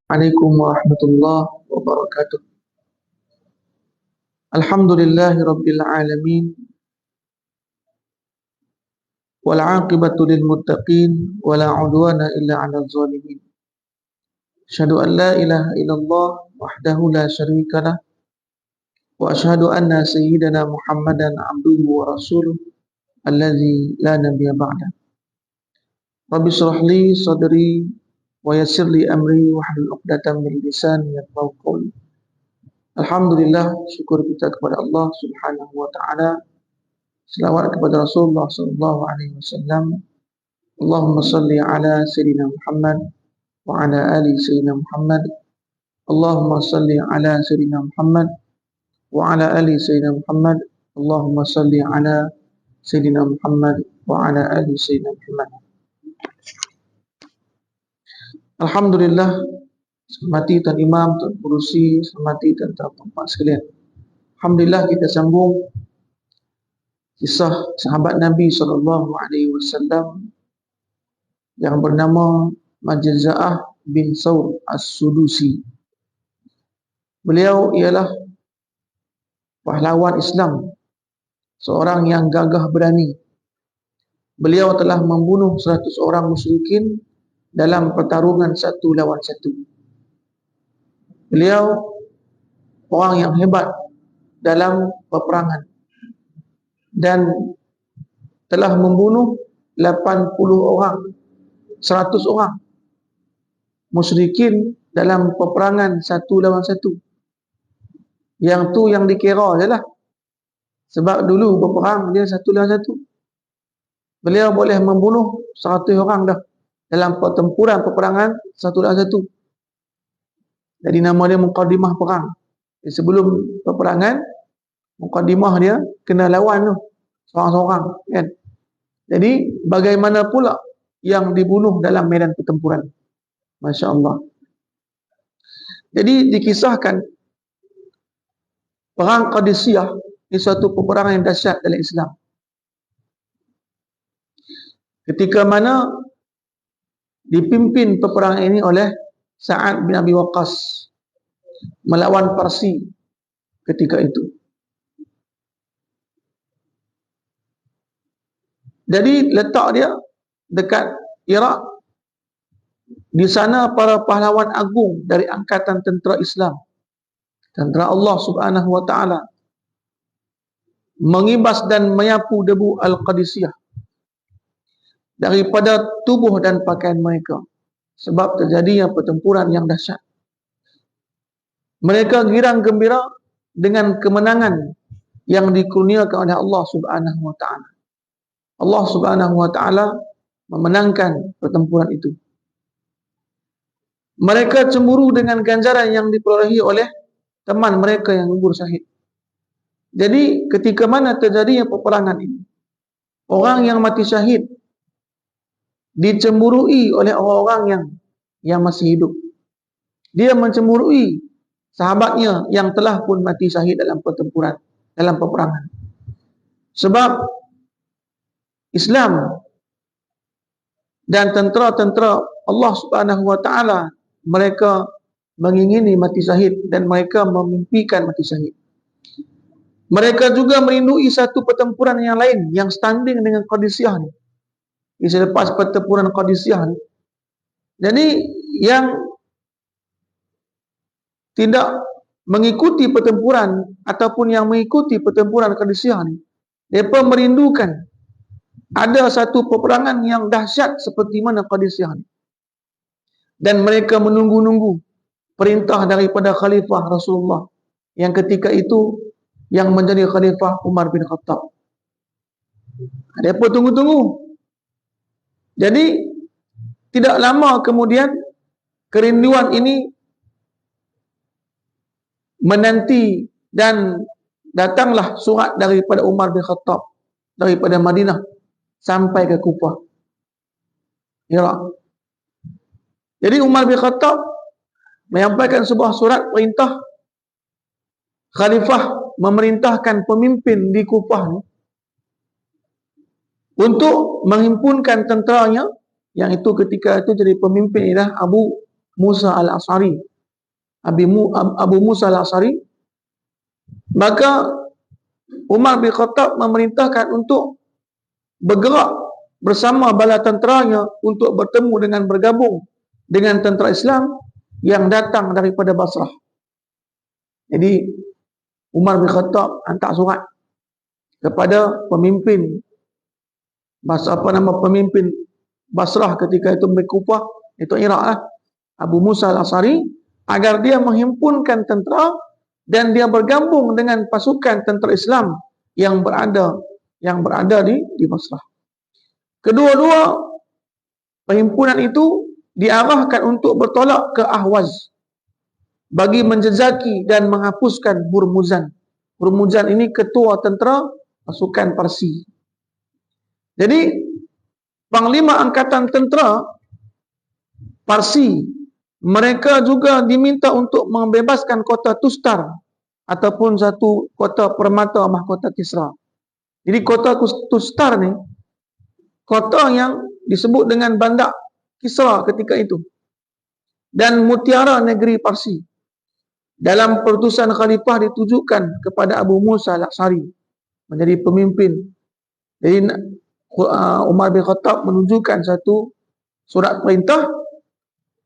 Assalamualaikum warahmatullahi wabarakatuh. Alhamdulillahi rabbil alamin wal 'aqibatu lil muttaqin wala 'udwana illa 'alal zalimin. Asyhadu an la ilaha illallah wahdahu la syarika lah wa asyhadu anna sayyidana Muhammadan 'abduhu wa rasuluh allazi la nabiyya ba'da. Rabbi shrah li sadri wa yassir li amri wahlul 'uqdatam min lisani yafqahu qawli. Alhamdulillah, syukur kita kepada Allah Subhanahu wa taala. Selawat kepada Rasulullah sallallahu alaihi wasallam. Allahumma salli ala sayyidina Muhammad wa ala ali sayyidina Muhammad. Allahumma salli ala sayyidina Muhammad wa ala ali sayyidina Muhammad. Allahumma salli ala sayyidina Muhammad wa ala ali sayyidina Muhammad. Alhamdulillah, hormati Tuan Imam, Tuan Pengerusi, hormati tuan-tuan puan sekalian. Alhamdulillah, kita sambung kisah sahabat Nabi SAW yang bernama Majza'ah bin Thawr As-Sudusi. Beliau ialah pahlawan Islam, seorang yang gagah berani. Beliau telah membunuh 100 orang musyrikin dalam pertarungan satu lawan satu. Beliau orang yang hebat dalam peperangan dan telah membunuh 80 orang, 100 orang musyrikin dalam peperangan satu lawan satu. Yang tu yang dikira je lah. Sebab dulu berperang dia satu lawan satu. Beliau boleh membunuh 100 orang dah dalam pertempuran peperangan satu lawan satu. Jadi nama dia muqaddimah perang. Jadi sebelum peperangan, muqaddimah dia kena lawan tu seorang-seorang, kan. Jadi bagaimana pula yang dibunuh dalam medan pertempuran? Masya-Allah. Jadi dikisahkan perang Qadisiyah ini suatu peperangan yang dahsyat dalam Islam. Ketika mana dipimpin peperangan ini oleh Sa'ad bin Abi Waqqas melawan Parsi ketika itu. Jadi letak dia dekat Iraq. Di sana para pahlawan agung dari angkatan tentera Islam, tentera Allah Subhanahu wa taala, mengibas dan menyapu debu Al-Qadisiyah daripada tubuh dan pakaian mereka sebab terjadinya pertempuran yang dahsyat. Mereka girang gembira dengan kemenangan yang dikurniakan oleh Allah Subhanahu wa taala. Allah Subhanahu wa taala memenangkan pertempuran itu. Mereka cemburu dengan ganjaran yang diperolehi oleh teman mereka yang gugur syahid. Jadi ketika mana terjadinya peperangan ini, orang yang mati syahid dicemburui oleh orang-orang yang masih hidup. Dia mencemburui sahabatnya yang telah pun mati syahid dalam pertempuran, dalam peperangan. Sebab Islam dan tentera-tentera Allah Subhanahu wa taala, mereka mengingini mati syahid dan mereka memimpikan mati syahid. Mereka juga merindui satu pertempuran yang lain yang standing dengan Qadisiyah ni. Selepas pertempuran Qadisiyah ni. Jadi yang tidak mengikuti pertempuran ataupun yang mengikuti pertempuran Qadisiyah ni, mereka merindukan ada satu peperangan yang dahsyat seperti mana Qadisiyah ni. Dan mereka menunggu-nunggu perintah daripada Khalifah Rasulullah yang ketika itu yang menjadi Khalifah Umar bin Khattab. Mereka tunggu-tunggu. Jadi tidak lama kemudian kerinduan ini menanti dan datanglah surat daripada Umar bin Khattab daripada Madinah sampai ke Kufah, Iraq. Jadi Umar bin Khattab menyampaikan sebuah surat perintah Khalifah memerintahkan pemimpin di Kufah ni untuk menghimpunkan tenteranya, yang itu ketika itu jadi pemimpin ialah Abu Musa al-Ash'ari, Abu Musa al-Ash'ari, maka Umar bin Khattab memerintahkan untuk bergerak bersama bala tenteranya untuk bertemu dengan bergabung dengan tentera Islam yang datang daripada Basrah. Jadi Umar bin Khattab hantar surat kepada pemimpin pemimpin Basrah ketika itu Kufah, itu Iraq lah, Abu Musa al-Ash'ari, agar dia menghimpunkan tentera dan dia bergabung dengan pasukan tentera Islam yang berada di Basrah. Kedua-dua perhimpunan itu diarahkan untuk bertolak ke Ahwaz bagi menjejaki dan menghapuskan Hurmuzan. Hurmuzan ini ketua tentera pasukan Parsi. Jadi panglima angkatan tentera Parsi, mereka juga diminta untuk membebaskan kota Tustar ataupun satu kota permata mahkota Kisra. Jadi kota Tustar ni kota yang disebut dengan Bandar Kisra ketika itu, dan mutiara negeri Parsi. Dalam perutusan khalifah ditujukan kepada Abu Musa al-Ash'ari menjadi pemimpin. Jadi Umar bin Khattab menunjukkan satu surat perintah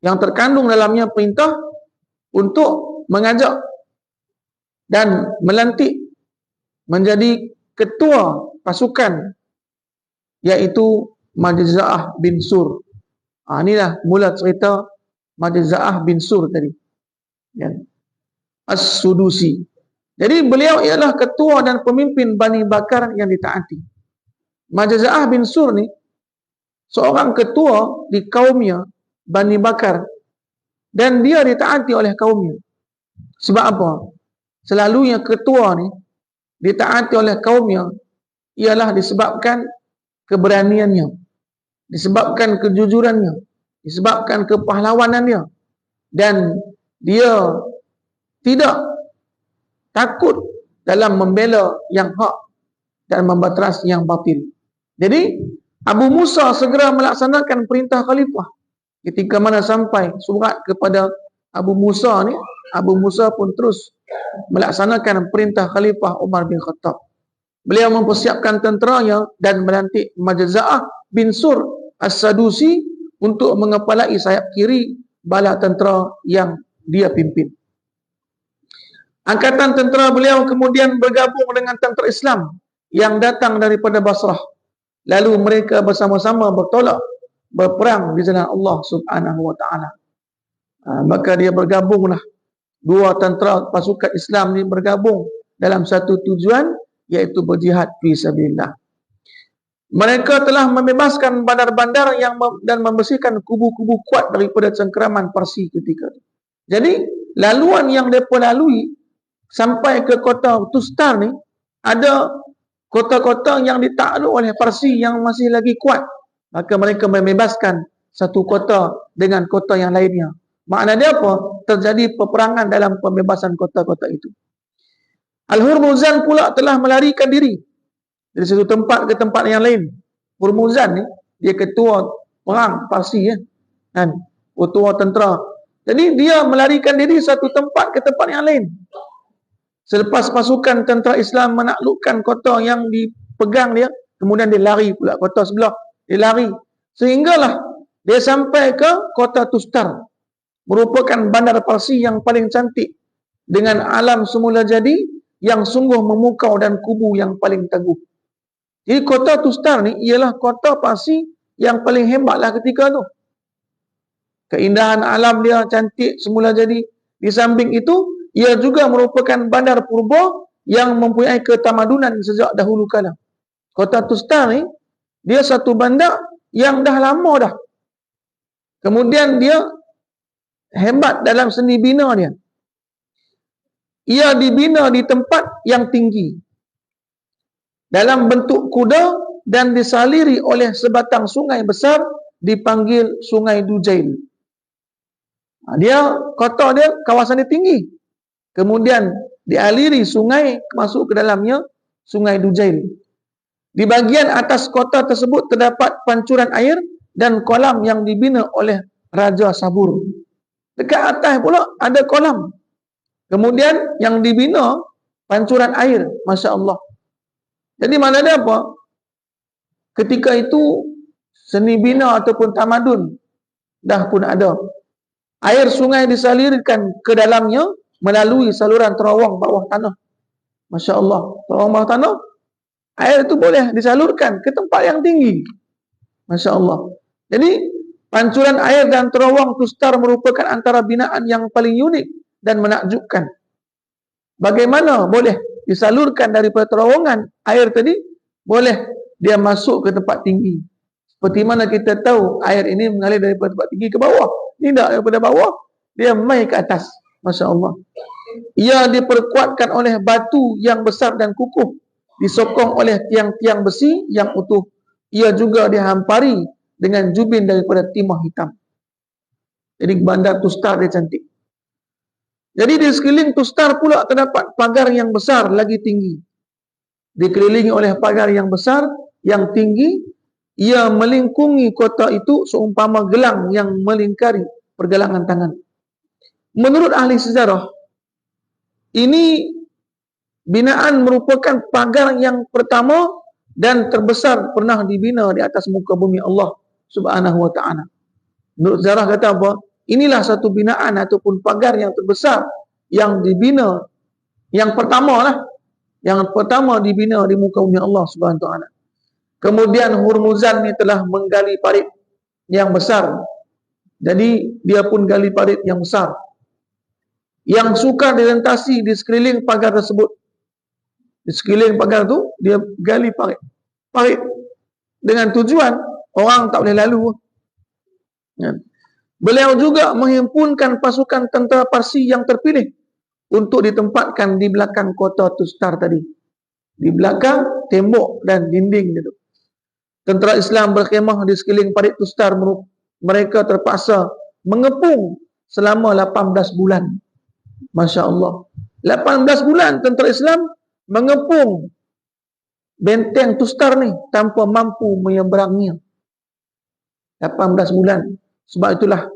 yang terkandung dalamnya perintah untuk mengajak dan melantik menjadi ketua pasukan, iaitu Majza'ah bin Sur. Inilah mula cerita Majza'ah bin Sur tadi, ya. As-Sudusi. Jadi beliau ialah ketua dan pemimpin Bani Bakar yang ditaati. Majza'ah bin Sur ni seorang ketua di kaumnya Bani Bakar, dan dia ditaati oleh kaumnya. Sebab apa? Selalunya ketua ni ditaati oleh kaumnya ialah disebabkan keberaniannya, disebabkan kejujurannya, disebabkan kepahlawanannya, dan dia tidak takut dalam membela yang hak dan membateras yang batil. Jadi Abu Musa segera melaksanakan perintah khalifah. Ketika mana sampai surat kepada Abu Musa ni, Abu Musa pun terus melaksanakan perintah khalifah Umar bin Khattab. Beliau mempersiapkan tenteranya dan melantik Majza'ah bin Sur As-Sadusi untuk mengepalai sayap kiri bala tentera yang dia pimpin. Angkatan tentera beliau kemudian bergabung dengan tentera Islam yang datang daripada Basrah. Lalu mereka bersama-sama bertolak berperang di jalan Allah Subhanahu wa taala. Maka dia bergabunglah, dua tentera pasukan Islam ni bergabung dalam satu tujuan, iaitu berjihad fi sabilillah. Mereka telah membebaskan bandar-bandar dan membersihkan kubu-kubu kuat daripada cengkeraman Parsi ketika itu. Jadi laluan yang mereka lalui sampai ke kota Tustar ni, ada kota-kota yang ditakluk oleh Parsi yang masih lagi kuat. Maka mereka membebaskan satu kota dengan kota yang lainnya. Makna dia apa? Terjadi peperangan dalam pembebasan kota-kota itu. Al-Hurmuzan pula telah melarikan diri dari satu tempat ke tempat yang lain. Hurmuzan ni, dia ketua perang Parsi, ya, kan? Ketua tentera. Jadi dia melarikan diri satu tempat ke tempat yang lain. Selepas pasukan tentera Islam menaklukkan kota yang dipegang dia, kemudian dia lari pula kota sebelah. Dia lari sehinggalah dia sampai ke kota Tustar, merupakan bandar Parsi yang paling cantik dengan alam semula jadi yang sungguh memukau dan kubu yang paling teguh. Jadi kota Tustar ni ialah kota Parsi yang paling hebatlah ketika tu. Keindahan alam dia cantik semula jadi. Di samping itu, ia juga merupakan bandar purba yang mempunyai ketamadunan sejak dahulu kala. Kota Tustar ni, dia satu bandar yang dah lama dah. Kemudian dia hebat dalam seni bina dia. Ia dibina di tempat yang tinggi, dalam bentuk kuda, dan disaliri oleh sebatang sungai besar dipanggil Sungai Dujail. Kota dia, kawasan dia tinggi. Kemudian dialiri sungai masuk ke dalamnya, Sungai Dujail. Di bahagian atas kota tersebut terdapat pancuran air dan kolam yang dibina oleh Raja Sabur. Dekat atas pula ada kolam. Kemudian yang dibina pancuran air, Masya Allah. Jadi mana ada apa? Ketika itu seni bina ataupun tamadun dah pun ada. Air sungai disalirkan ke dalamnya melalui saluran terowong bawah tanah. Masya Allah. Terowong bawah tanah, air itu boleh disalurkan ke tempat yang tinggi. Masya Allah. Jadi pancuran air dan terowong Tustar merupakan antara binaan yang paling unik dan menakjubkan. Bagaimana boleh disalurkan daripada terowongan air tadi, boleh dia masuk ke tempat tinggi. Seperti mana kita tahu air ini mengalir daripada tempat tinggi ke bawah. Tidak daripada bawah, dia mai ke atas. Masya Allah. Ia diperkuatkan oleh batu yang besar dan kukuh, disokong oleh tiang-tiang besi yang utuh. Ia juga dihampari dengan jubin daripada timah hitam. Jadi bandar Tustar dia cantik. Jadi di sekeliling Tustar pula terdapat pagar yang besar lagi tinggi. Dikelilingi oleh pagar yang besar, yang tinggi, ia melingkungi kota itu seumpama gelang yang melingkari pergelangan tangan. Menurut ahli sejarah, ini binaan merupakan pagar yang pertama dan terbesar pernah dibina di atas muka bumi Allah Subhanahu wa ta'ala. Menurut sejarah kata apa? Inilah satu binaan ataupun pagar yang terbesar yang dibina, yang pertama lah, yang pertama dibina di muka bumi Allah Subhanahu wa ta'ala. Kemudian Hurmuzan ni telah menggali parit yang besar. Jadi dia pun gali parit yang besar yang sukar dilintasi di sekeliling pagar tersebut. Di sekeliling pagar tu dia gali parit dengan tujuan orang tak boleh lalu. Beliau juga menghimpunkan pasukan tentera Parsi yang terpilih untuk ditempatkan di belakang kota Tustar tadi. Di belakang tembok dan dinding itu. Tentera Islam berkhemah di sekeliling parit Tustar. Mereka terpaksa mengepung selama 18 bulan. Masya Allah. 18 bulan tentera Islam mengepung benteng Tustar ni tanpa mampu menyeberangnya. 18 bulan. Sebab itulah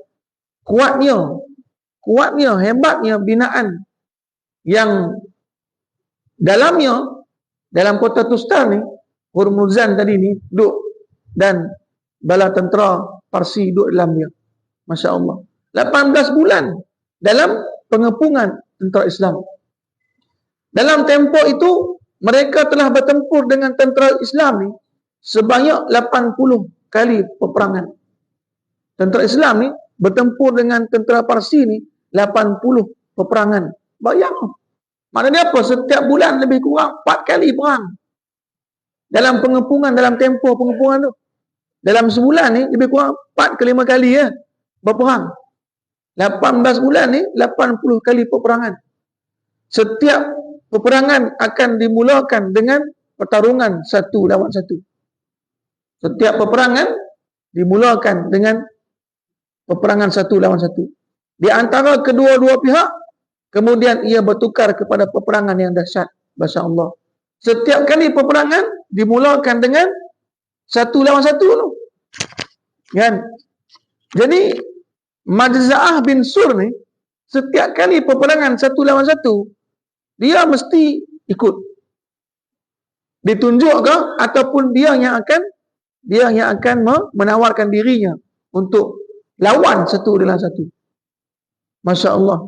kuatnya, hebatnya binaan yang dalam kota Tustar ni, Hurmuzan tadi ni duduk dan bala tentera Parsi duduk dalam dia. Masya Allah. 18 bulan dalam pengepungan tentera Islam. Dalam tempoh itu, mereka telah bertempur dengan tentera Islam ni sebanyak 80 kali peperangan. Tentera Islam ni bertempur dengan tentera Parsi ni 80 peperangan. Bayang. Maknanya apa? Setiap bulan lebih kurang 4 kali perang. Dalam pengepungan, dalam tempoh pengepungan tu. Dalam sebulan ni lebih kurang 4 ke 5 kali ya berperang. 18 bulan ni 80 kali peperangan. Setiap peperangan akan dimulakan dengan pertarungan satu lawan satu. Setiap peperangan dimulakan dengan peperangan satu lawan satu. Di antara kedua-dua pihak, kemudian ia bertukar kepada peperangan yang dahsyat. Masya Allah. Setiap kali peperangan dimulakan dengan satu lawan satu tu. Kan? Jadi Majza'ah bin Sur ni setiap kali peperangan satu lawan satu, dia mesti ikut. Ditunjuk ke ataupun dia yang akan menawarkan dirinya untuk lawan satu dengan satu. Masya Allah.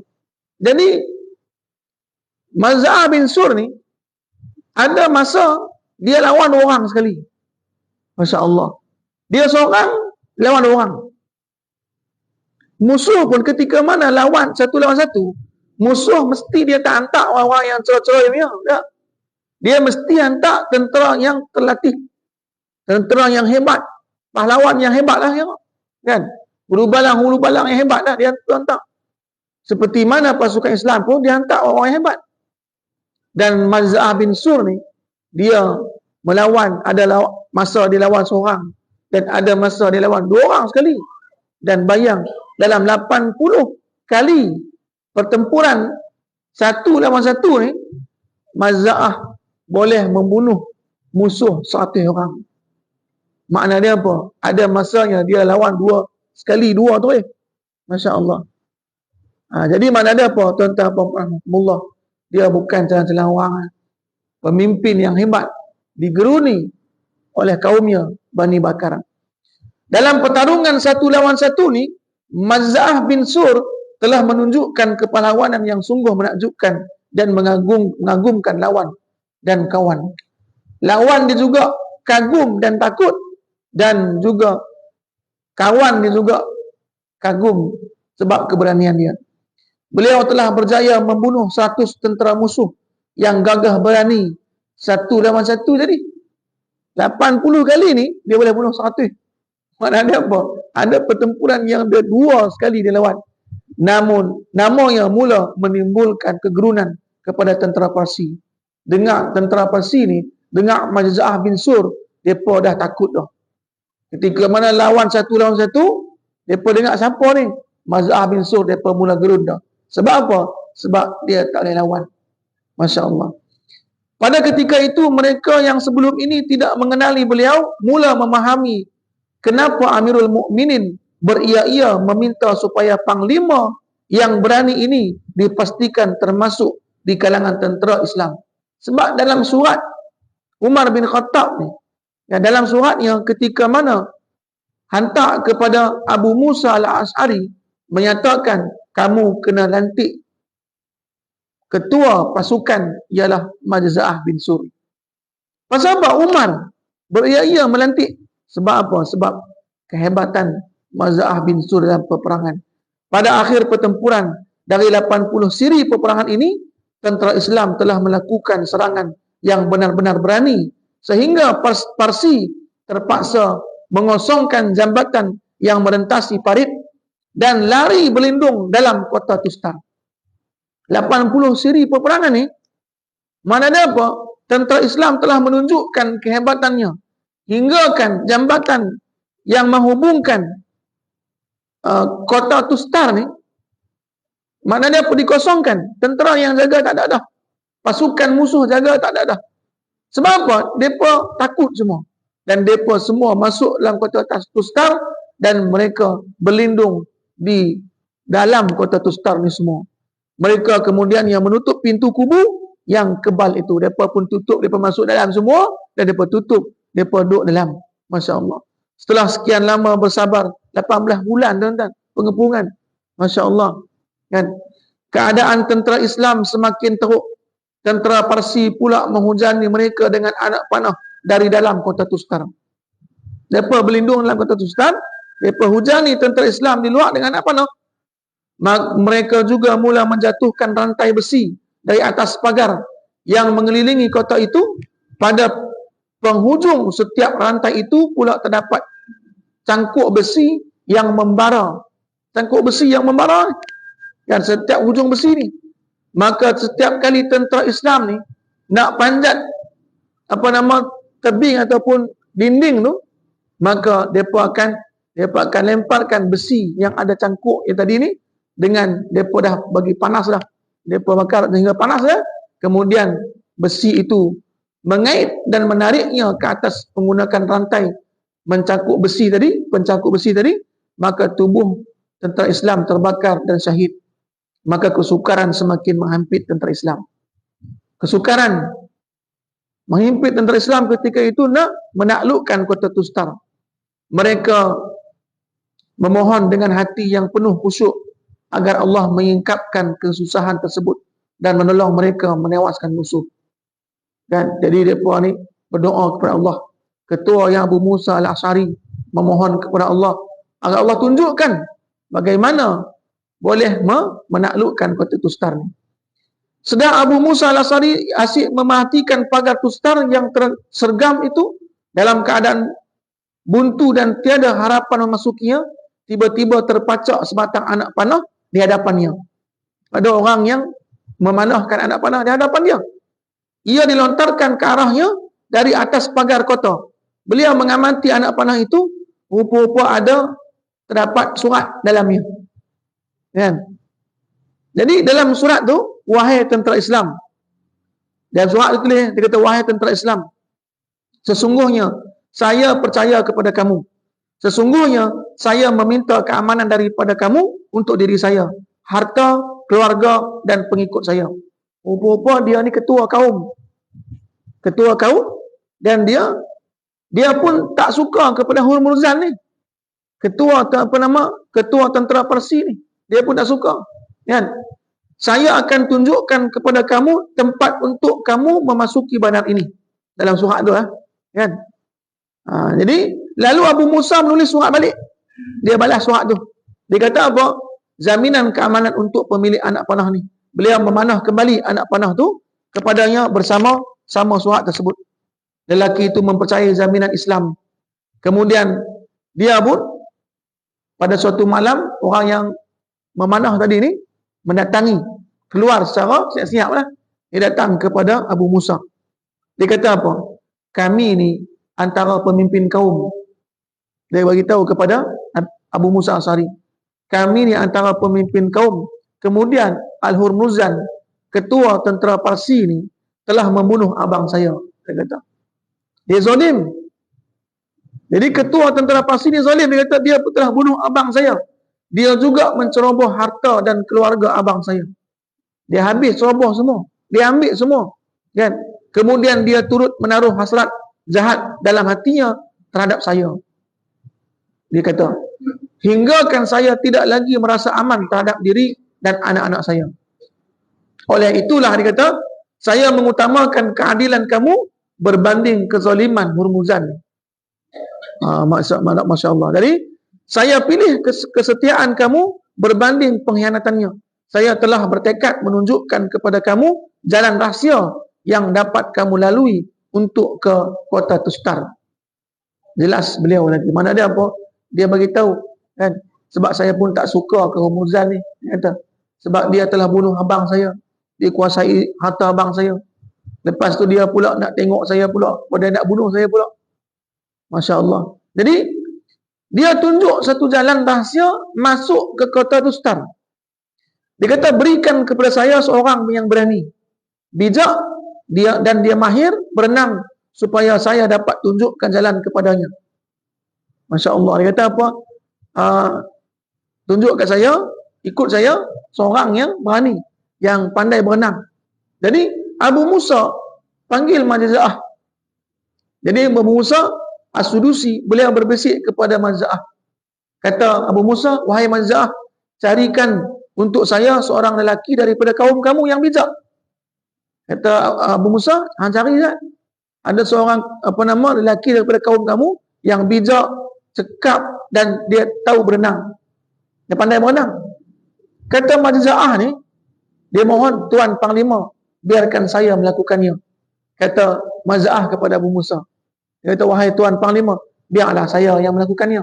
Jadi Majza'ah bin Sur ni ada masa dia lawan orang sekali. Masya Allah. Dia seorang lawan orang. Musuh pun ketika mana lawan satu lawan satu, musuh mesti dia tak hantar orang-orang yang cerah-cerah dia. Tak. Dia mesti hantar tentera yang terlatih. Tentera yang hebat. Pahlawan yang hebat lah. Kan? Hulu balang yang hebat lah dia hantar. Seperti mana pasukan Islam pun dia hantar orang yang hebat. Dan Majza'ah bin Sur ni, dia melawan, ada masa dia lawan seorang. Dan ada masa dia lawan 2 orang sekali. Dan bayang, dalam 80 kali pertempuran satu lawan satu ni, Majza'ah boleh membunuh musuh 100 orang. Makna dia apa? Ada masanya dia lawan 2 sekali 2 tu Masya Allah. Jadi mana ada apa tuan-tuan rahmatullah, dia bukan jalan-jalan orang, pemimpin yang hebat digeruni oleh kaumnya Bani Bakar. Dalam pertarungan satu lawan satu ni, Mazza'ah bin Sur telah menunjukkan kepahlawanan yang sungguh menakjubkan dan mengagumkan lawan dan kawan. Lawan dia juga kagum dan takut, dan juga kawan dia juga kagum sebab keberanian dia. Beliau telah berjaya membunuh 100 tentera musuh yang gagah berani satu lawan satu tadi. 80 kali ni dia boleh bunuh 100. Mana ada apa? Ada pertempuran yang dia 2 sekali dia lawan. Namun namanya mula menimbulkan kegerunan kepada tentera Parsi. Dengar tentera Parsi ni, dengar Mazza'ah bin Sur, depa dah takut dah. Ketika mana lawan satu lawan satu, depa dengar siapa ni? Mazza'ah bin Sur, depa mula gerun dah. Sebab apa? Sebab dia tak boleh lawan. Masya-Allah. Pada ketika itu mereka yang sebelum ini tidak mengenali beliau mula memahami kenapa Amirul Mukminin beria-ia meminta supaya panglima yang berani ini dipastikan termasuk di kalangan tentera Islam. Sebab dalam surat Umar bin Khattab ni, dalam suratnya ketika mana hantar kepada Abu Musa al-Ash'ari menyatakan kamu kena lantik ketua pasukan ialah Mazza'ah bin Sur. Pasal apa Umar beria-ia melantik? Sebab apa? Sebab kehebatan Mazza'ah bin Sur dalam peperangan. Pada akhir pertempuran dari 80 siri peperangan ini, tentera Islam telah melakukan serangan yang benar-benar berani sehingga Parsi terpaksa mengosongkan jambatan yang merentasi parit dan lari berlindung dalam kota Tustar. 80 siri peperangan ni, mana ada apa? Tentera Islam telah menunjukkan kehebatannya hinggakan jambatan yang menghubungkan kota Tustar ni, mana ada apa? Dikosongkan. Tentera yang jaga tak ada dah. Pasukan musuh jaga tak ada dah. Sebab apa? Mereka takut semua. Dan mereka semua masuk dalam kota Tustar dan mereka berlindung di dalam kota Tustar ni semua. Mereka kemudian yang menutup pintu kubu yang kebal itu. Mereka pun tutup, mereka masuk dalam semua dan mereka tutup, mereka duduk dalam. Masya Allah. Setelah sekian lama bersabar, 18 bulan tuan-tuan, pengepungan. Masya Allah. Kan? Keadaan tentera Islam semakin teruk. Tentera Parsi pula menghujani mereka dengan anak panah dari dalam kota Tustar. Mereka berlindung dalam kota Tustar, mereka hujani tentera Islam di luar dengan anak panah. Mereka juga mula menjatuhkan rantai besi dari atas pagar yang mengelilingi kota itu. Pada penghujung setiap rantai itu pula terdapat cangkuk besi yang membara. Cangkuk besi yang membara kan, setiap hujung besi ni. Maka setiap kali tentera Islam ni nak panjat tebing ataupun dinding tu, maka mereka akan lemparkan besi yang ada cangkuk yang tadi ni, dengan mereka dah bagi panas dah, mereka bakar sehingga panas dah, kemudian besi itu mengait dan menariknya ke atas menggunakan rantai pencangkuk besi tadi, maka tubuh tentera Islam terbakar dan syahid. Maka kesukaran semakin menghimpit tentera Islam. Kesukaran menghimpit tentera Islam ketika itu nak menaklukkan kota Tustar. Mereka memohon dengan hati yang penuh khusyuk agar Allah menyingkapkan kesusahan tersebut dan menolong mereka menewaskan musuh. Dan jadi mereka ni berdoa kepada Allah. Ketua yang Abu Musa al-Ash'ari memohon kepada Allah agar Allah tunjukkan bagaimana boleh menaklukkan kota Tustar ni. Sedang Abu Musa al-Ash'ari asyik mematikan pagar Tustar yang tersergam itu dalam keadaan buntu dan tiada harapan memasukinya, tiba-tiba terpacak sebatang anak panah di hadapannya. Ada orang yang memanahkan anak panah di hadapan dia. Ia dilontarkan ke arahnya dari atas pagar kota. Beliau mengamati anak panah itu, rupa-rupa terdapat surat dalamnya. Kan? Jadi dalam surat tu, wahai tentera Islam. Dalam surat itu dia kata, wahai tentera Islam, sesungguhnya saya percaya kepada kamu. Sesungguhnya saya meminta keamanan daripada kamu untuk diri saya. harta, keluarga dan pengikut saya. Rupa-rupa dia ni ketua kaum. Ketua kaum, dan dia pun tak suka kepada Hurmuzan ni. Ketua tentera Parsi ni. Dia pun tak suka. Kan? Saya akan tunjukkan kepada kamu tempat untuk kamu memasuki bandar ini. Dalam surat tu kan? Jadi lalu Abu Musa menulis surat balik. Dia balas surat tu. Dia kata apa? Jaminan keamanan untuk pemilik anak panah ni. Beliau memanah kembali anak panah tu kepadanya bersama surat tersebut. Lelaki itu mempercayai jaminan Islam. Kemudian dia pun pada suatu malam, orang yang memanah tadi ni mendatangi, keluar secara siap-siap lah. Dia datang kepada Abu Musa. Dia kata apa? Kami ni antara pemimpin kaum. Dia beritahu kepada Abu Musa Asy'ari. Kami ni antara pemimpin kaum. Kemudian Al-Hurmuzan, ketua tentera Parsi ni, telah membunuh abang saya. Dia kata. Dia zalim. Jadi ketua tentera Parsi ni zalim. Dia kata dia telah bunuh abang saya. Dia juga menceroboh harta dan keluarga abang saya. Dia habis ceroboh semua. Dia ambil semua. Kan? Kemudian dia turut menaruh hasrat jahat dalam hatinya terhadap saya. Dia kata, hinggakan saya tidak lagi merasa aman terhadap diri dan anak-anak saya. Oleh itulah dia kata, saya mengutamakan keadilan kamu berbanding kezaliman Hurmuzan. Masya Allah. Jadi, saya pilih kesetiaan kamu berbanding pengkhianatannya. Saya telah bertekad menunjukkan kepada kamu jalan rahsia yang dapat kamu lalui untuk ke kota Tustar. Jelas beliau lagi. Mana dia apa? Dia beritahu kan, sebab saya pun tak suka ke Hurmuzan ni. Dia kata, sebab dia telah bunuh abang saya. Dia kuasai harta abang saya. Lepas tu dia pula nak tengok saya pula. Dia nak bunuh saya pula. Masya Allah. Jadi, dia tunjuk satu jalan rahsia masuk ke kota Tustar. Dia kata, berikan kepada saya seorang yang berani, bijak, dan dia mahir berenang supaya saya dapat tunjukkan jalan kepadanya. Masya Allah. Dia kata apa? Tunjuk kat saya, ikut saya, seorang yang berani, yang pandai berenang. Jadi, Abu Musa panggil Majza'ah. Jadi, Abu Musa As-Sudusi, beliau berbisik kepada Majza'ah. Kata Abu Musa, wahai Majza'ah, carikan untuk saya seorang lelaki daripada kaum kamu yang bijak. Kata Abu Musa, cari kan? Ada seorang lelaki daripada kaum kamu yang bijak, cekap dan dia tahu berenang. Dia pandai berenang. Kata Majza'ah ni, dia mohon Tuan Panglima, biarkan saya melakukannya. Kata Majza'ah kepada Abu Musa. Dia kata, wahai Tuan Panglima, biarlah saya yang melakukannya.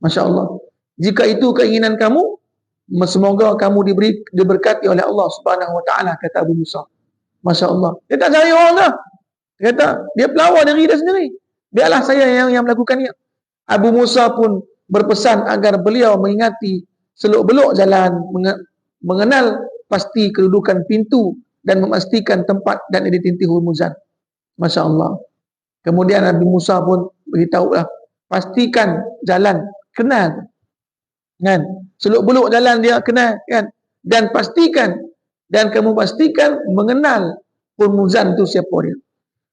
Masya Allah. Jika itu keinginan kamu, semoga kamu diberkati oleh Allah Subhanahu Wa Taala, kata Abu Musa. Masya Allah. Dia tak cari orang dah. Dia kata, dia pelawar diri dia sendiri. Biarlah saya yang melakukannya. Abu Musa pun berpesan agar beliau mengingati seluk-beluk jalan, mengenal pasti kedudukan pintu dan memastikan tempat dan identiti Hurmuzan. Masya Allah. Kemudian Nabi Musa pun beritahulah, pastikan jalan, kenal. Kan? Seluk-beluk jalan dia kenal. Kan? Dan kamu pastikan mengenal Hurmuzan itu siapa dia.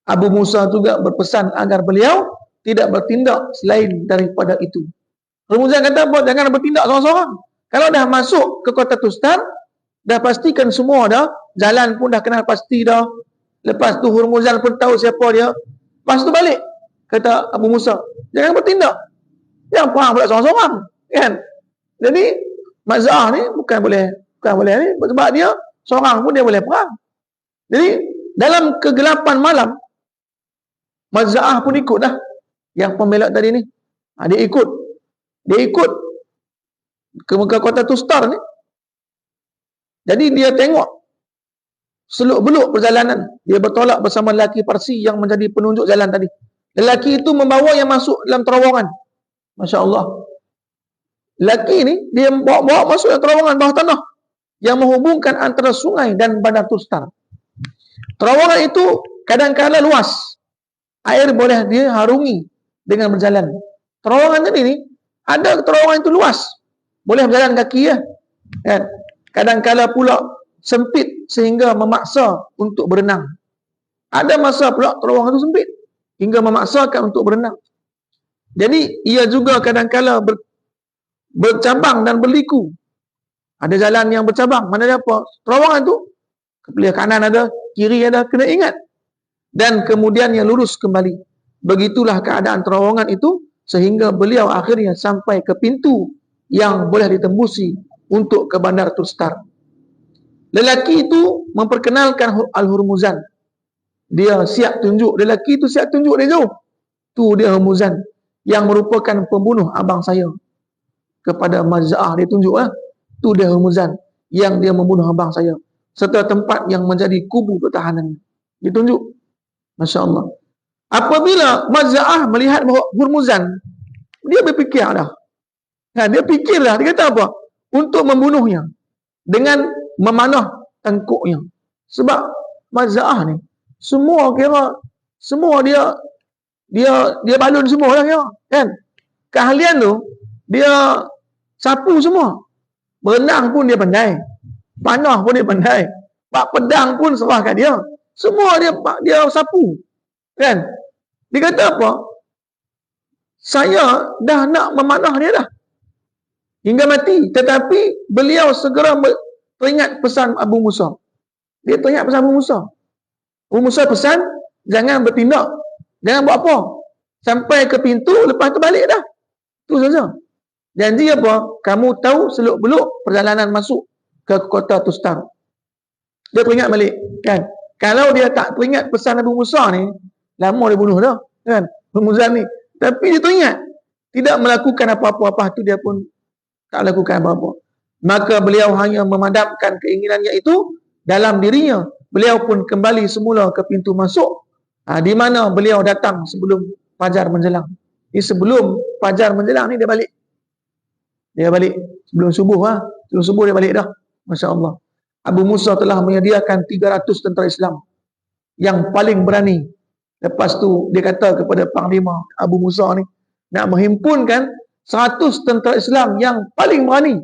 Abu Musa juga berpesan agar beliau tidak bertindak selain daripada itu. Hurmuzan kata apa? Jangan bertindak seorang-seorang. Kalau dah masuk ke kota Tustar, dah pastikan semua dah, jalan pun dah kenal pasti dah. Lepas tu Hurmuzan pun tahu siapa dia. Lepas tu balik, kata Abu Musa, jangan bertindak. Jangan perang pula seorang-seorang. Kan? Jadi, Majza'ah ni bukan boleh ni, sebab dia seorang pun dia boleh perang. Jadi, dalam kegelapan malam, Majza'ah pun ikut dah. Yang pembela tadi ni. Dia ikut ke kota Tustar ni. Jadi dia tengok seluk-beluk perjalanan. Dia bertolak bersama lelaki Parsi yang menjadi penunjuk jalan tadi. Lelaki itu membawa yang masuk dalam terowongan. Masya Allah. Lelaki ni dia bawa masuk dalam terowongan bawah tanah yang menghubungkan antara sungai dan bandar Tustar. Terowongan itu kadang-kadang luas. Air boleh dia harungi dengan berjalan. Terowongan tadi ni, ada terowongan itu luas. Boleh berjalan kaki ya. Kan? Kadang-kala pula sempit sehingga memaksa untuk berenang. Ada masa pula terowongan itu sempit hingga memaksakan untuk berenang. Jadi ia juga kadang-kala bercabang dan berliku. Ada jalan yang bercabang. Mana ada apa? Terowongan tu belah kanan ada, kiri ada, kena ingat. Dan kemudian ia lurus kembali. Begitulah keadaan terowongan itu sehingga beliau akhirnya sampai ke pintu yang boleh ditembusi untuk ke Bandar Tustar. Lelaki itu memperkenalkan Al-Hurmuzan. Dia siap tunjuk. Lelaki itu siap tunjuk dia jauh. Tu dia Hurmuzan yang merupakan pembunuh abang saya. Kepada Majza'ah dia tunjuk lah. Tu dia Hurmuzan yang dia membunuh abang saya. Serta tempat yang menjadi kubu pertahanan. Dia tunjuk. Masya Allah. Apabila Majza'ah melihat bahawa Hurmuzan, dia berfikir dah. Dia fikir dah. Dia kata apa? Untuk membunuhnya. Dengan memanah tengkuknya. Sebab Majza'ah ni, semua dia balun semua lah kira. Kan? Keahlian tu, dia sapu semua. Berenang pun dia pandai. Panah pun dia pandai. Pak pedang pun serahkan dia. Semua dia sapu. Kan? Dia kata apa? Saya dah nak memanah dia dah. Hingga mati. Tetapi beliau segera teringat pesan Abu Musa. Dia teringat pesan Abu Musa. Abu Musa pesan, jangan bertindak. Jangan buat apa. Sampai ke pintu, lepas tu balik dah. Itu saja. Janji apa? Kamu tahu seluk-beluk perjalanan masuk ke kota Tustar. Dia teringat balik. Kan? Kalau dia tak teringat pesan Abu Musa ni, lama dia bunuh dah. Kan? Hurmuzan ni. Tapi dia teringat. Tidak melakukan apa-apa tu dia pun tak lakukan apa-apa. Maka beliau hanya memadamkan keinginannya itu dalam dirinya. Beliau pun kembali semula ke pintu masuk. Di mana beliau datang sebelum fajar menjelang. Sebelum fajar menjelang ni dia balik. Dia balik sebelum subuh. Sebelum subuh dia balik dah. Masya Allah. Abu Musa telah menyediakan 300 tentera Islam yang paling berani. Lepas tu dia kata kepada Panglima Abu Musa ni, nak menghimpunkan 100 tentera Islam yang paling berani,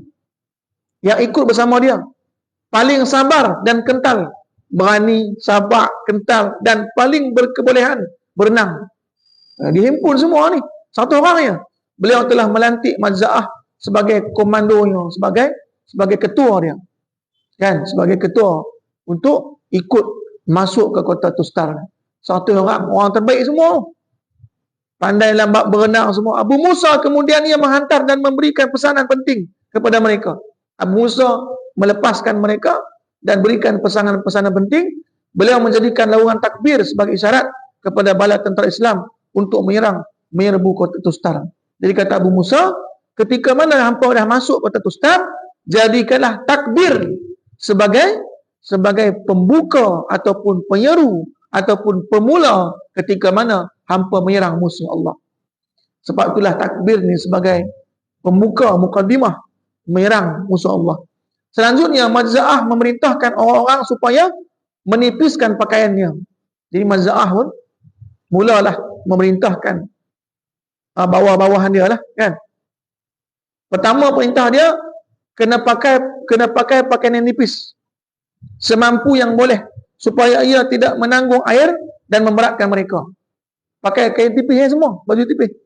yang ikut bersama dia, paling sabar dan kental. Berani, sabar, kental dan paling berkebolehan berenang. Dihimpun semua ni. Satu orang je. Beliau telah melantik Majza'ah sebagai komandonya, sebagai ketua dia. Kan? Sebagai ketua untuk ikut masuk ke kota Tustar. Satu orang terbaik semua. Pandai lambat berenang semua. Abu Musa kemudian ia menghantar dan memberikan pesanan penting kepada mereka. Abu Musa melepaskan mereka dan berikan pesanan-pesanan penting. Beliau menjadikan laungan takbir sebagai isyarat kepada bala tentera Islam untuk menyerbu kota Tustar. Jadi kata Abu Musa, ketika mana hampa dah masuk kota Tustar, jadikanlah takbir sebagai pembuka ataupun penyeru ataupun pemula ketika mana hampa menyerang musuh Allah. Sebab itulah takbir ni sebagai pembuka, mukaddimah menyerang musuh Allah. Selanjutnya Majza'ah memerintahkan orang-orang supaya menipiskan pakaiannya. Jadi Majza'ah pun mulalah memerintahkan bawah-bawahan dia lah, kan. Pertama perintah dia kena pakai pakaian yang nipis semampu yang boleh supaya ia tidak menanggung air dan memberatkan mereka. Pakai kain tipis semua, baju tipis.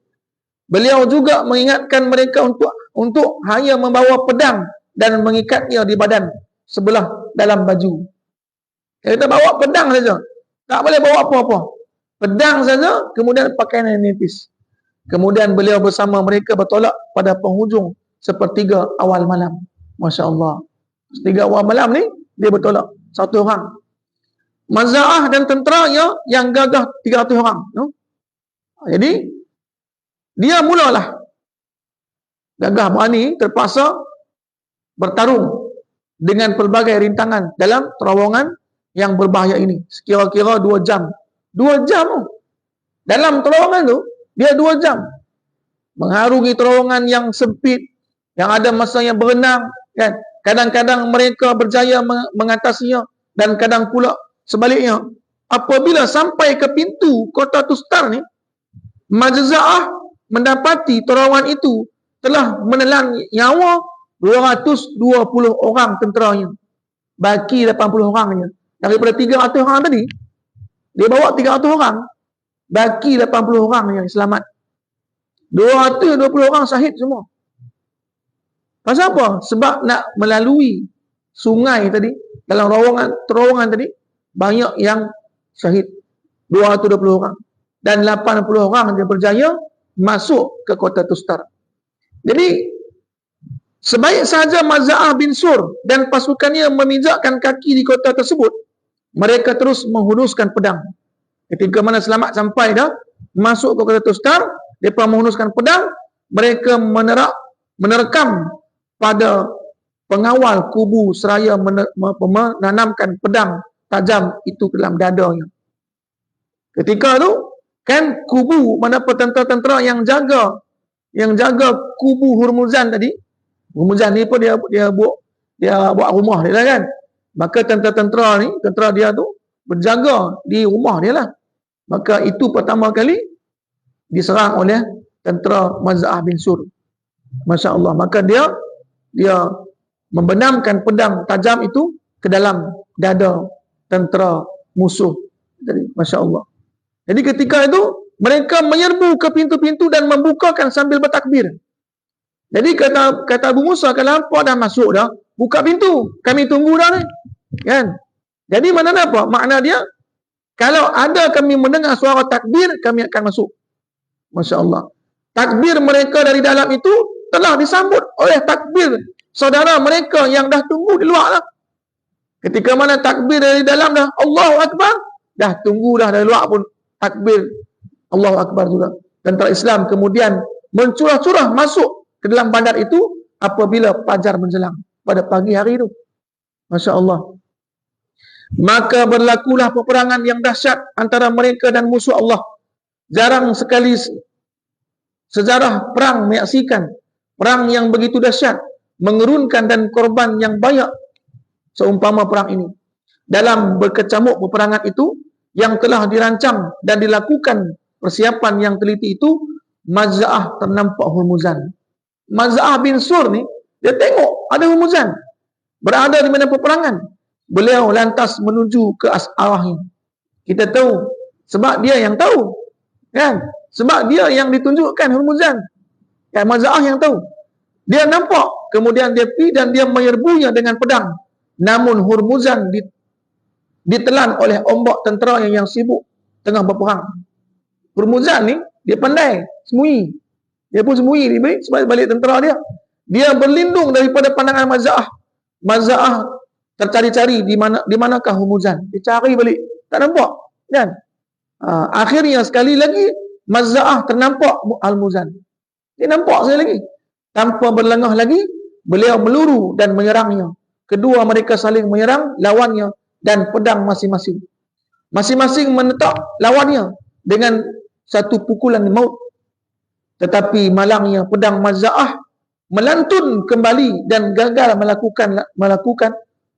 Beliau juga mengingatkan mereka untuk hanya membawa pedang dan mengikatnya di badan sebelah dalam baju. Kita bawa pedang saja. Tak boleh bawa apa-apa. Pedang saja, kemudian pakaian yang nipis. Kemudian beliau bersama mereka bertolak pada penghujung sepertiga awal malam. Masya Allah. Sepertiga awal malam ni, dia bertolak. Satu orang. Majza'ah dan tenteranya yang gagah 300 orang. Jadi, dia mulalah gagah berani, terpaksa bertarung dengan pelbagai rintangan dalam terowongan yang berbahaya ini. Sekira-kira 2 jam. 2 jam. Dalam terowongan tu, dia 2 jam. Mengharungi terowongan yang sempit, yang ada masanya berenang. Kan? Kadang-kadang mereka berjaya mengatasinya dan kadang pula sebaliknya. Apabila sampai ke pintu kota Tustar ni, Majza'ah mendapati terowongan itu telah menelan nyawa 220 orang tenteranya. Baki 80 orangnya. Daripada 300 orang tadi, dia bawa 300 orang. Baki 80 orang yang selamat. 220 orang syahid semua. Pasal apa? Sebab nak melalui sungai tadi, dalam terowongan tadi, banyak yang syahid. 220 orang. Dan 80 orang yang berjaya masuk ke kota Tustar. Jadi, sebaik sahaja Maza'ah bin Sur dan pasukannya memijakkan kaki di kota tersebut, mereka terus menghunuskan pedang. Ketika mana selamat sampai dah, masuk ke kota Tustar, mereka menghunuskan pedang, mereka menerkam pada pengawal kubu seraya menanamkan pedang tajam itu ke dalam dadanya. Ketika tu, kan kubu mana tentera-tentera yang jaga kubu Hurmuzan tadi. Hurmuzan ni pun dia buat rumah dia lah kan. Maka tentera dia tu berjaga di rumah dia lah. Maka itu pertama kali diserang oleh tentera Maza'ah bin Sur. Masya Allah. Maka dia membenamkan pedang tajam itu ke dalam dada tentera musuh. Jadi, Masya Allah. Jadi ketika itu mereka menyerbu ke pintu-pintu dan membukakan sambil bertakbir. Jadi kata Abu Musa, kalau hampa dah masuk dah, buka pintu. Kami tunggu dah ni. Kan? Jadi mana apa? Makna dia, kalau ada kami mendengar suara takbir, kami akan masuk. Masya Allah. Takbir mereka dari dalam itu telah disambut oleh takbir saudara mereka yang dah tunggu di luar lah. Ketika mana takbir dari dalam dah, Allahu Akbar, dah tunggu dah dari luar pun takbir Allahu Akbar juga. Tentera Islam kemudian mencurah-curah masuk ke dalam bandar itu apabila fajar menjelang pada pagi hari itu. Masya Allah. Maka berlakulah peperangan yang dahsyat antara mereka dan musuh Allah. Jarang sekali sejarah perang menyaksikan perang yang begitu dahsyat, mengerunkan dan korban yang banyak seumpama perang ini. Dalam berkecamuk peperangan itu yang telah dirancang dan dilakukan persiapan yang teliti itu, Maza'ah ternampak Hurmuzan. Maza'ah bin Sur ni, dia tengok ada Hurmuzan berada di medan peperangan. Beliau lantas menuju ke arahnya. Kita tahu sebab dia yang tahu, kan? Sebab dia yang ditunjukkan Hurmuzan. Kan Maza'ah yang tahu. Dia nampak, kemudian dia pergi dan dia menyerbunya dengan pedang. Namun Hurmuzan ditelan oleh ombak tentera yang sibuk tengah berperang. Hurmuzan ni dia pandai sembunyi. Dia pun sembunyi di balik tentera dia. Dia berlindung daripada pandangan Maza'ah. Maza'ah tercari-cari di manakah Hurmuzan. Dia cari balik, tak nampak, kan? Akhirnya sekali lagi Maza'ah ternampak Hurmuzan. Dia nampak sekali lagi. Tanpa berlengah lagi, beliau meluru dan menyerangnya. Kedua mereka saling menyerang lawannya dan pedang masing-masing. Masing-masing menetap lawannya dengan satu pukulan maut. Tetapi malangnya pedang Maza'ah melantun kembali dan gagal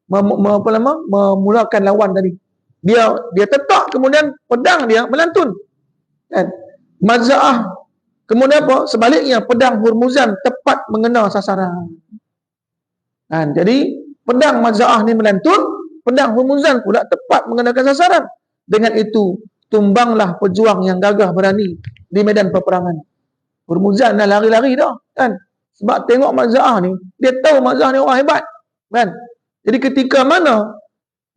memulakan lawan tadi. Dia tetap, kemudian pedang dia melantun. Dan Maza'ah kemudian apa? Sebaliknya pedang Hurmuzan tepat mengenal sasaran. Jadi pedang Maza'ah ni melantun, pedang Hurmuzan pula tepat mengenakan sasaran. Dengan itu tumbanglah pejuang yang gagah berani di medan peperangan. Hurmuzan dah lari-lari dah, kan? Sebab tengok Maza'ah ni, dia tahu Maza'ah ni orang hebat, kan? Jadi ketika mana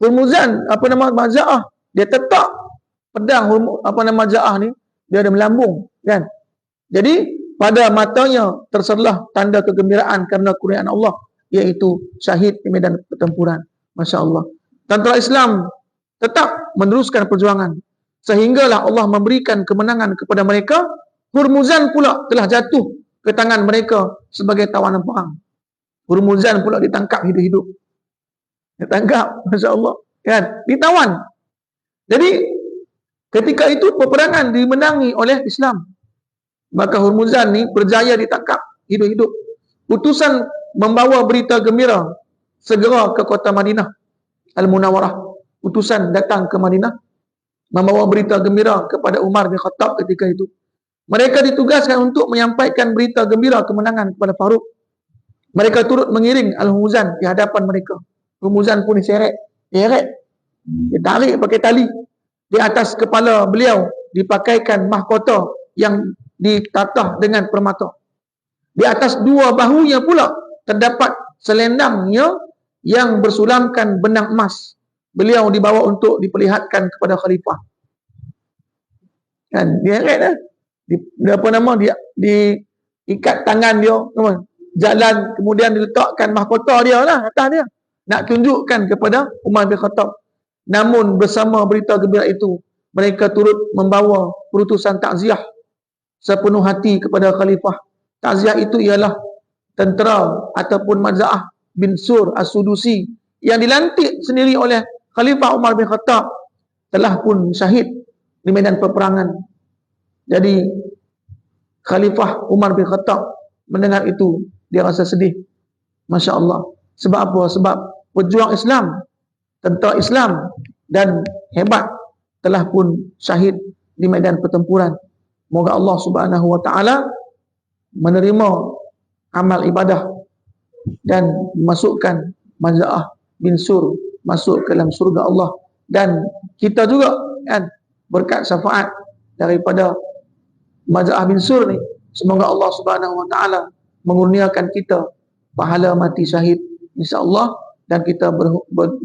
Hurmuzan, Maza'ah, dia tetap pedang Maza'ah ni, dia ada melambung, kan? Jadi pada matanya terserlah tanda kegembiraan kerana kurniaan Allah, iaitu syahid di medan pertempuran. Masya Allah. Tentera Islam tetap meneruskan perjuangan sehinggalah Allah memberikan kemenangan kepada mereka. Hurmuzan pula telah jatuh ke tangan mereka sebagai tawanan perang. Hurmuzan pula ditangkap hidup-hidup. Ditangkap, Masya Allah, kan? Ditawan. Jadi ketika itu peperangan dimenangi oleh Islam. Maka Hurmuzan ni berjaya ditangkap hidup-hidup. Utusan membawa berita gembira segera ke kota Madinah Al-Munawwarah. Utusan datang ke Madinah membawa berita gembira kepada Umar bin Khattab ketika itu. Mereka ditugaskan untuk menyampaikan berita gembira kemenangan kepada Faruq. Mereka turut mengiring Al-Hurmuzan di hadapan mereka. Hurmuzan pun diseret. Dia tarik pakai tali. Di atas kepala beliau dipakaikan mahkota yang ditatah dengan permata. Di atas dua bahunya pula terdapat selendangnya yang bersulamkan benang emas. Beliau dibawa untuk diperlihatkan kepada khalifah. Kan, dia heret dah. Diikat tangan dia, jalan, kemudian diletakkan mahkota dia lah atas dia. Nak tunjukkan kepada Umar bin Khattab. Namun bersama berita gembira itu, mereka turut membawa perutusan takziah sepenuh hati kepada khalifah. Takziah itu ialah tentera ataupun Maz'ah bin Sur As-Sudusi yang dilantik sendiri oleh Khalifah Umar bin Khattab telah pun syahid di medan peperangan. Jadi Khalifah Umar bin Khattab mendengar itu, dia rasa sedih. Masya Allah. Sebab apa? Sebab pejuang Islam, tentera Islam dan hebat telah pun syahid di medan pertempuran. Moga Allah Subhanahu wa taala menerima amal ibadah dan masukkan Maz'ah bin Sur masuk ke dalam surga Allah, dan kita juga kan berkat syafaat daripada Maz'ah bin Sur ni, semoga Allah Subhanahu wa taala mengurniakan kita pahala mati syahid insya-Allah, dan kita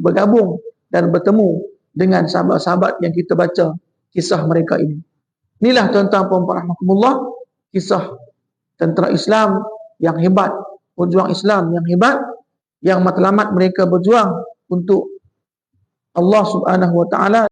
bergabung dan bertemu dengan sahabat-sahabat yang kita baca kisah mereka ini. Inilah tuan-tuan dan puan rahmatullah, kisah tentera Islam yang hebat, pejuang Islam yang hebat, yang matlamat mereka berjuang untuk Allah Subhanahu wa taala.